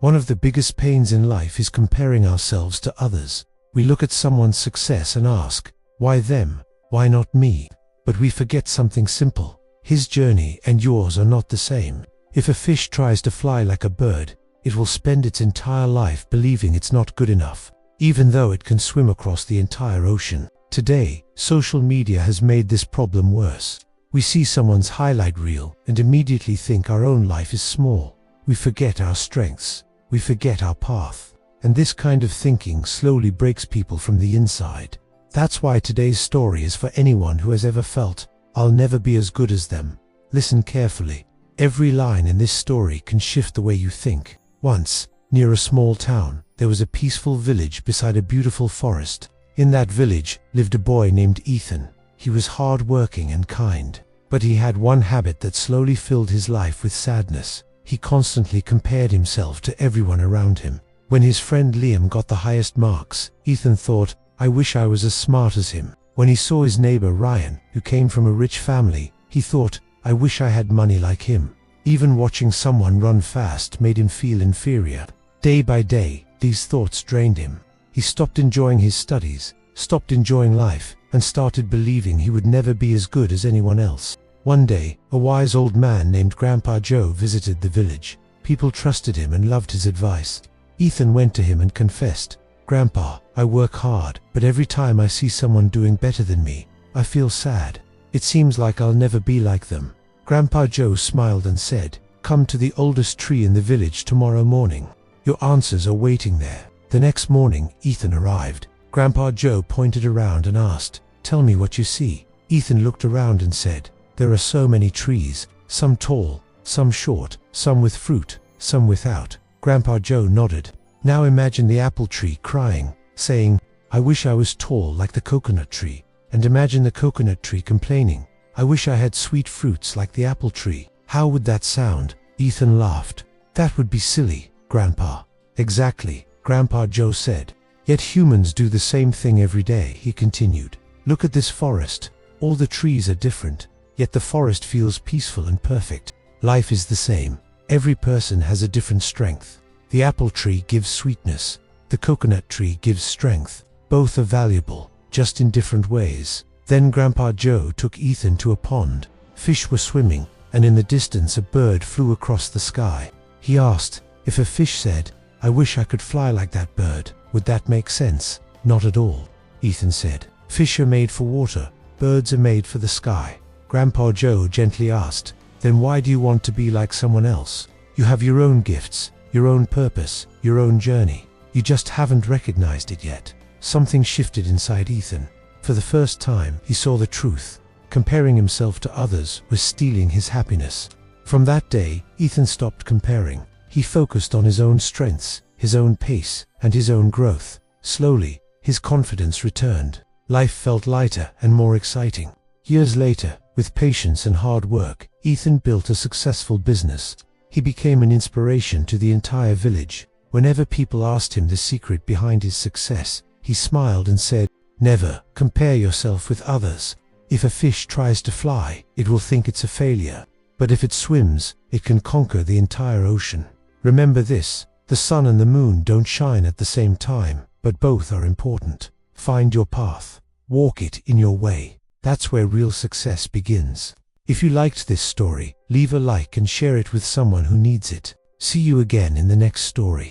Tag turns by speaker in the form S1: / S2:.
S1: One of the biggest pains in life is comparing ourselves to others. We look at someone's success and ask, why them? Why not me? But we forget something simple. His journey and yours are not the same. If a fish tries to fly like a bird, it will spend its entire life believing it's not good enough, even though it can swim across the entire ocean. Today, social media has made this problem worse. We see someone's highlight reel and immediately think our own life is small. We forget our strengths. We forget our path. And this kind of thinking slowly breaks people from the inside. That's why today's story is for anyone who has ever felt, I'll never be as good as them. Listen carefully. Every line in this story can shift the way you think. Once, near a small town, there was a peaceful village beside a beautiful forest. In that village lived a boy named Ethan. He was hard-working and kind, but he had one habit that slowly filled his life with sadness. He constantly compared himself to everyone around him. When his friend Liam got the highest marks, Ethan thought, I wish I was as smart as him. When he saw his neighbor Ryan, who came from a rich family, he thought, I wish I had money like him. Even watching someone run fast made him feel inferior. Day by day, these thoughts drained him. He stopped enjoying his studies, stopped enjoying life, and started believing he would never be as good as anyone else. One day, a wise old man named Grandpa Joe visited the village. People trusted him and loved his advice. Ethan went to him and confessed, Grandpa, I work hard, but every time I see someone doing better than me, I feel sad. It seems like I'll never be like them. Grandpa Joe smiled and said, come to the oldest tree in the village tomorrow morning. Your answers are waiting there. The next morning, Ethan arrived. Grandpa Joe pointed around and asked, tell me what you see. Ethan looked around and said, there are so many trees, some tall, some short, some with fruit, some without. Grandpa Joe nodded. Now imagine the apple tree crying, saying, I wish I was tall like the coconut tree. And imagine the coconut tree complaining, I wish I had sweet fruits like the apple tree. How would that sound? Ethan laughed. That would be silly, Grandpa. Exactly, Grandpa Joe said. Yet humans do the same thing every day, he continued. Look at this forest. All the trees are different, yet the forest feels peaceful and perfect. Life is the same. Every person has a different strength. The apple tree gives sweetness. The coconut tree gives strength. Both are valuable, just in different ways. Then Grandpa Joe took Ethan to a pond. Fish were swimming, and in the distance a bird flew across the sky. He asked, if a fish said, I wish I could fly like that bird, would that make sense? Not at all, Ethan said. Fish are made for water. Birds are made for the sky. Grandpa Joe gently asked, then why do you want to be like someone else? You have your own gifts, your own purpose, your own journey. You just haven't recognized it yet. Something shifted inside Ethan. For the first time, he saw the truth. Comparing himself to others was stealing his happiness. From that day, Ethan stopped comparing. He focused on his own strengths, his own pace, and his own growth. Slowly, his confidence returned. Life felt lighter and more exciting. Years later, with patience and hard work, Ethan built a successful business. He became an inspiration to the entire village. Whenever people asked him the secret behind his success, he smiled and said, never compare yourself with others. If a fish tries to fly, it will think it's a failure. But if it swims, it can conquer the entire ocean. Remember this, the sun and the moon don't shine at the same time, but both are important. Find your path. Walk it in your way. That's where real success begins. If you liked this story, leave a like and share it with someone who needs it. See you again in the next story.